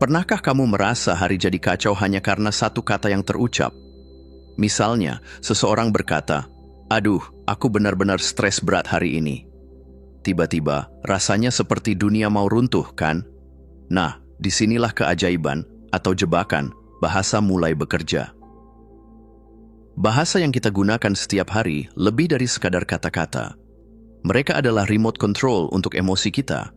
Pernahkah kamu merasa hari jadi kacau hanya karena satu kata yang terucap? Misalnya, seseorang berkata, "Aduh, aku benar-benar stres berat hari ini." Tiba-tiba, rasanya seperti dunia mau runtuh, kan? Nah, disinilah keajaiban atau jebakan bahasa mulai bekerja. Bahasa yang kita gunakan setiap hari lebih dari sekadar kata-kata. Mereka adalah remote control untuk emosi kita.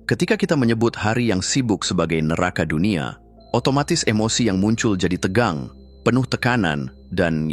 Ketika kita menyebut hari yang sibuk sebagai neraka dunia, otomatis emosi yang muncul jadi tegang, penuh tekanan, dan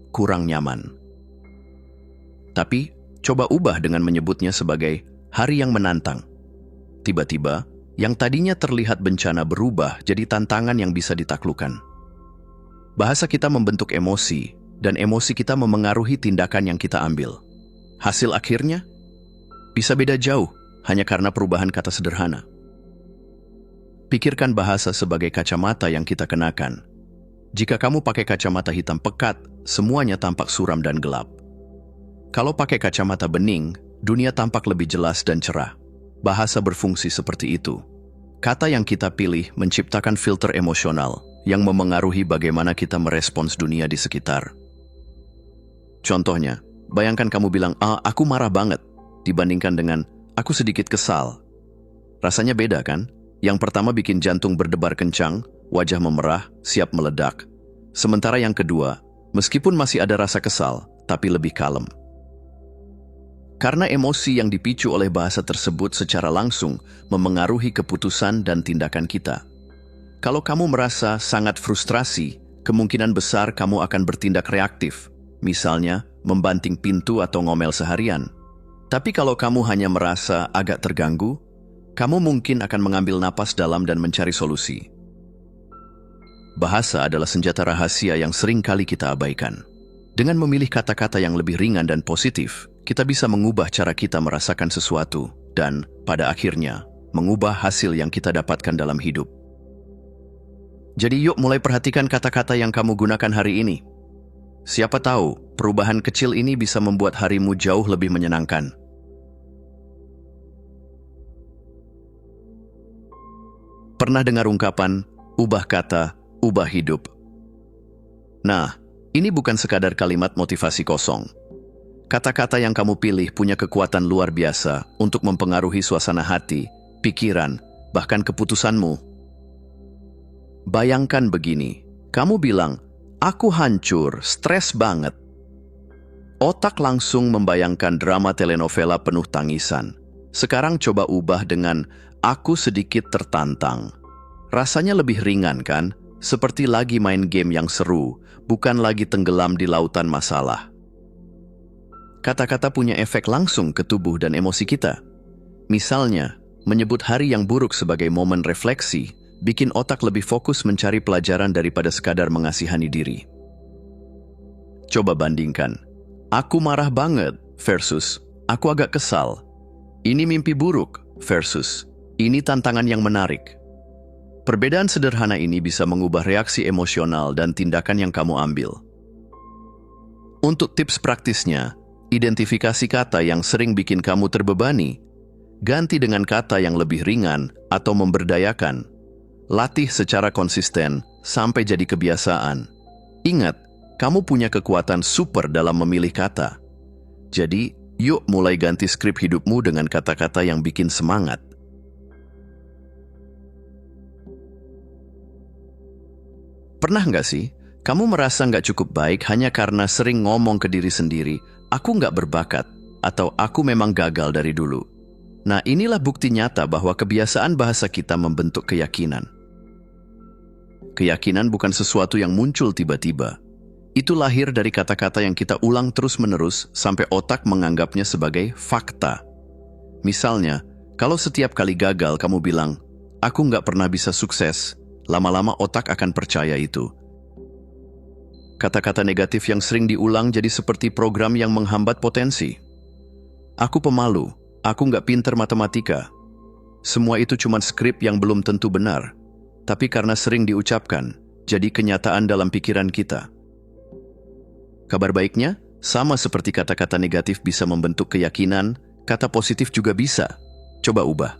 kurang nyaman. Tapi, coba ubah dengan menyebutnya sebagai hari yang menantang. Tiba-tiba, yang tadinya terlihat bencana berubah jadi tantangan yang bisa ditaklukkan. Bahasa kita membentuk emosi, dan emosi kita memengaruhi tindakan yang kita ambil. Hasil akhirnya bisa beda jauh hanya karena perubahan kata sederhana. Pikirkan bahasa sebagai kacamata yang kita kenakan. Jika kamu pakai kacamata hitam pekat, semuanya tampak suram dan gelap. Kalau pakai kacamata bening, dunia tampak lebih jelas dan cerah. Bahasa berfungsi seperti itu. Kata yang kita pilih menciptakan filter emosional yang memengaruhi bagaimana kita merespons dunia di sekitar. Contohnya, bayangkan kamu bilang, aku marah banget, dibandingkan dengan, aku sedikit kesal. Rasanya beda kan? Yang pertama bikin jantung berdebar kencang, wajah memerah, siap meledak. Sementara yang kedua, meskipun masih ada rasa kesal, tapi lebih kalem. Karena emosi yang dipicu oleh bahasa tersebut secara langsung memengaruhi keputusan dan tindakan kita. Kalau kamu merasa sangat frustrasi, kemungkinan besar kamu akan bertindak reaktif, misalnya membanting pintu atau ngomel seharian. Tapi kalau kamu hanya merasa agak terganggu, kamu mungkin akan mengambil napas dalam dan mencari solusi. Bahasa adalah senjata rahasia yang sering kali kita abaikan. Dengan memilih kata-kata yang lebih ringan dan positif, kita bisa mengubah cara kita merasakan sesuatu dan, pada akhirnya, mengubah hasil yang kita dapatkan dalam hidup. Jadi yuk mulai perhatikan kata-kata yang kamu gunakan hari ini. Siapa tahu, perubahan kecil ini bisa membuat harimu jauh lebih menyenangkan. Pernah dengar ungkapan, ubah kata, ubah hidup? Nah, ini bukan sekadar kalimat motivasi kosong. Kata-kata yang kamu pilih punya kekuatan luar biasa untuk mempengaruhi suasana hati, pikiran, bahkan keputusanmu. Bayangkan begini, kamu bilang, aku hancur, stres banget. Otak langsung membayangkan drama telenovela penuh tangisan. Sekarang coba ubah dengan, aku sedikit tertantang. Rasanya lebih ringan kan? Seperti lagi main game yang seru, bukan lagi tenggelam di lautan masalah. Kata-kata punya efek langsung ke tubuh dan emosi kita. Misalnya, menyebut hari yang buruk sebagai momen refleksi, bikin otak lebih fokus mencari pelajaran daripada sekadar mengasihani diri. Coba bandingkan, aku marah banget versus aku agak kesal. Ini mimpi buruk versus ini tantangan yang menarik. Perbedaan sederhana ini bisa mengubah reaksi emosional dan tindakan yang kamu ambil. Untuk tips praktisnya, identifikasi kata yang sering bikin kamu terbebani. Ganti dengan kata yang lebih ringan atau memberdayakan. Latih secara konsisten sampai jadi kebiasaan. Ingat, kamu punya kekuatan super dalam memilih kata. Jadi, yuk mulai ganti skrip hidupmu dengan kata-kata yang bikin semangat. Pernah nggak sih, kamu merasa nggak cukup baik hanya karena sering ngomong ke diri sendiri, aku nggak berbakat, atau aku memang gagal dari dulu? Nah, inilah bukti nyata bahwa kebiasaan bahasa kita membentuk keyakinan. Keyakinan bukan sesuatu yang muncul tiba-tiba. Itu lahir dari kata-kata yang kita ulang terus-menerus sampai otak menganggapnya sebagai fakta. Misalnya, kalau setiap kali gagal kamu bilang, aku nggak pernah bisa sukses, lama-lama otak akan percaya itu. Kata-kata negatif yang sering diulang jadi seperti program yang menghambat potensi. Aku pemalu, aku nggak pinter matematika. Semua itu cuma skrip yang belum tentu benar. Tapi karena sering diucapkan, jadi kenyataan dalam pikiran kita. Kabar baiknya, sama seperti kata-kata negatif bisa membentuk keyakinan, kata positif juga bisa. Coba ubah.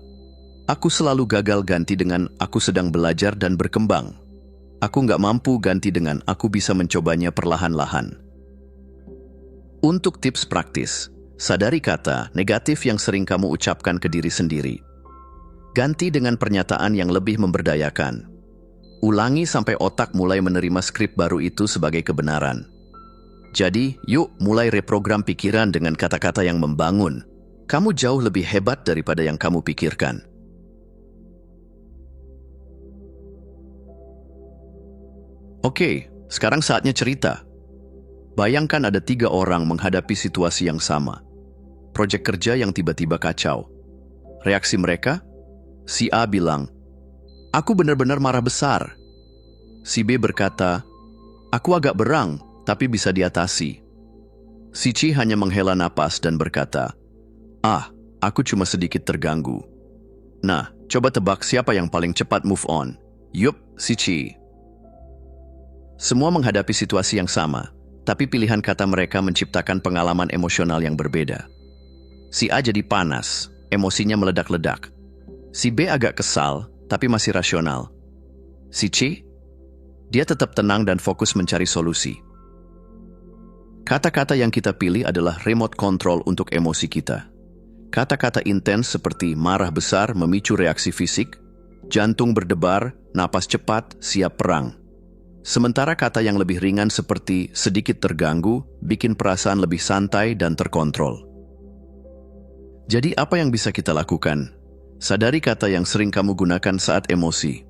Aku selalu gagal ganti dengan aku sedang belajar dan berkembang. Aku nggak mampu ganti dengan aku bisa mencobanya perlahan-lahan. Untuk tips praktis, sadari kata negatif yang sering kamu ucapkan ke diri sendiri. Ganti dengan pernyataan yang lebih memberdayakan. Ulangi sampai otak mulai menerima skrip baru itu sebagai kebenaran. Jadi, yuk mulai reprogram pikiran dengan kata-kata yang membangun. Kamu jauh lebih hebat daripada yang kamu pikirkan. Oke, sekarang saatnya cerita. Bayangkan ada 3 orang menghadapi situasi yang sama. Proyek kerja yang tiba-tiba kacau. Reaksi mereka? Si A bilang, "Aku benar-benar marah besar." Si B berkata, "Aku agak berang, tapi bisa diatasi." Si C hanya menghela napas dan berkata, "Ah, aku cuma sedikit terganggu." Nah, coba tebak siapa yang paling cepat move on. Yup, si C. Semua menghadapi situasi yang sama, tapi pilihan kata mereka menciptakan pengalaman emosional yang berbeda. Si A jadi panas, emosinya meledak-ledak. Si B agak kesal, tapi masih rasional. Si C, dia tetap tenang dan fokus mencari solusi. Kata-kata yang kita pilih adalah remote control untuk emosi kita. Kata-kata intens seperti marah besar memicu reaksi fisik, jantung berdebar, napas cepat, siap perang. Sementara kata yang lebih ringan seperti sedikit terganggu, bikin perasaan lebih santai dan terkontrol. Jadi apa yang bisa kita lakukan? Sadari kata yang sering kamu gunakan saat emosi.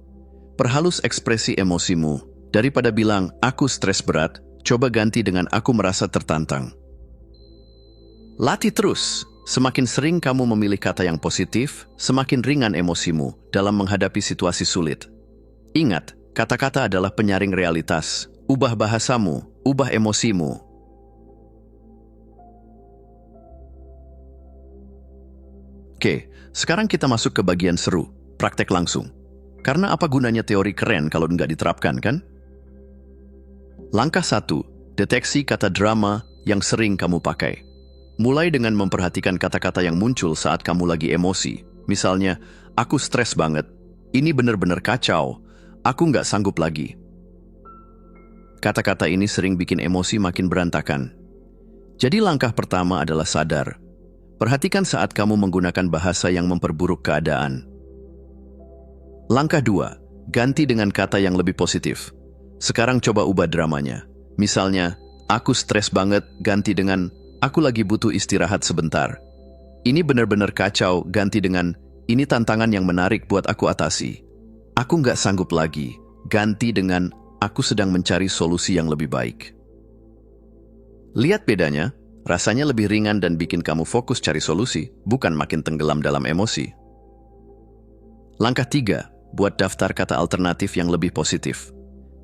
Perhalus ekspresi emosimu. Daripada bilang, aku stres berat, coba ganti dengan aku merasa tertantang. Latih terus. Semakin sering kamu memilih kata yang positif, semakin ringan emosimu dalam menghadapi situasi sulit. Ingat, kata-kata adalah penyaring realitas. Ubah bahasamu, ubah emosimu. Oke, sekarang kita masuk ke bagian seru, praktek langsung. Karena apa gunanya teori keren kalau nggak diterapkan, kan? Langkah 1, deteksi kata drama yang sering kamu pakai. Mulai dengan memperhatikan kata-kata yang muncul saat kamu lagi emosi. Misalnya, aku stres banget, ini bener-bener kacau, aku nggak sanggup lagi. Kata-kata ini sering bikin emosi makin berantakan. Jadi langkah pertama adalah sadar. Perhatikan saat kamu menggunakan bahasa yang memperburuk keadaan. Langkah 2, ganti dengan kata yang lebih positif. Sekarang coba ubah dramanya. Misalnya, aku stres banget, ganti dengan aku lagi butuh istirahat sebentar. Ini benar-benar kacau, ganti dengan ini tantangan yang menarik buat aku atasi. Aku nggak sanggup lagi, ganti dengan aku sedang mencari solusi yang lebih baik. Lihat bedanya, rasanya lebih ringan dan bikin kamu fokus cari solusi, bukan makin tenggelam dalam emosi. Langkah 3, buat daftar kata alternatif yang lebih positif.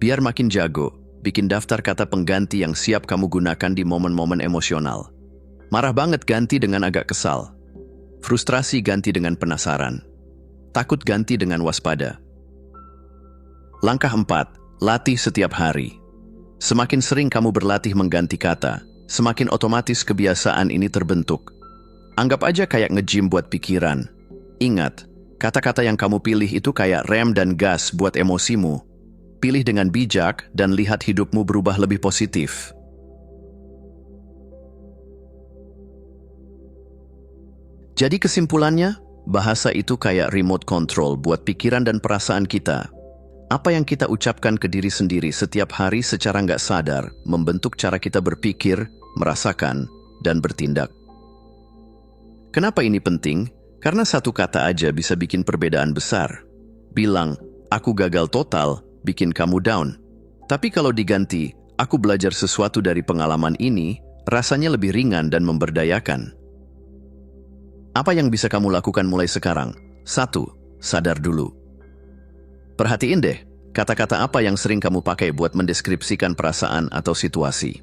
Biar makin jago, bikin daftar kata pengganti yang siap kamu gunakan di momen-momen emosional. Marah banget ganti dengan agak kesal. Frustrasi ganti dengan penasaran. Takut ganti dengan waspada. Langkah 4, latih setiap hari. Semakin sering kamu berlatih mengganti kata, semakin otomatis kebiasaan ini terbentuk. Anggap aja kayak nge-gym buat pikiran. Ingat, kata-kata yang kamu pilih itu kayak rem dan gas buat emosimu. Pilih dengan bijak dan lihat hidupmu berubah lebih positif. Jadi kesimpulannya, bahasa itu kayak remote control buat pikiran dan perasaan kita. Apa yang kita ucapkan ke diri sendiri setiap hari secara nggak sadar membentuk cara kita berpikir, merasakan, dan bertindak. Kenapa ini penting? Karena satu kata aja bisa bikin perbedaan besar. Bilang, aku gagal total, bikin kamu down. Tapi kalau diganti, aku belajar sesuatu dari pengalaman ini, rasanya lebih ringan dan memberdayakan. Apa yang bisa kamu lakukan mulai sekarang? 1. Sadar dulu. Perhatiin deh, kata-kata apa yang sering kamu pakai buat mendeskripsikan perasaan atau situasi.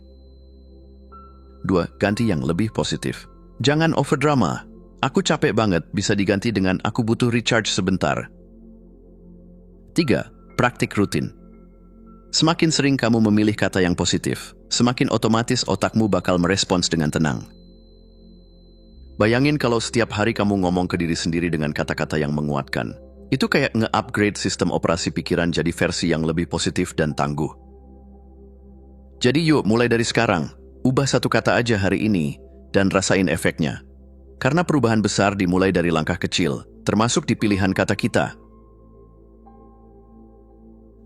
2. Ganti yang lebih positif. Jangan overdrama. Aku capek banget bisa diganti dengan aku butuh recharge sebentar. 3. Praktik rutin. Semakin sering kamu memilih kata yang positif, semakin otomatis otakmu bakal merespons dengan tenang. Bayangin kalau setiap hari kamu ngomong ke diri sendiri dengan kata-kata yang menguatkan. Itu kayak nge-upgrade sistem operasi pikiran jadi versi yang lebih positif dan tangguh. Jadi yuk, mulai dari sekarang, ubah satu kata aja hari ini dan rasain efeknya. Karena perubahan besar dimulai dari langkah kecil, termasuk di pilihan kata kita.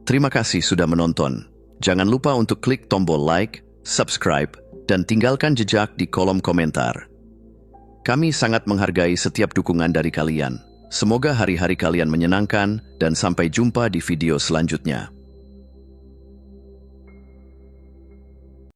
Terima kasih sudah menonton. Jangan lupa untuk klik tombol like, subscribe, dan tinggalkan jejak di kolom komentar. Kami sangat menghargai setiap dukungan dari kalian. Semoga hari-hari kalian menyenangkan dan sampai jumpa di video selanjutnya.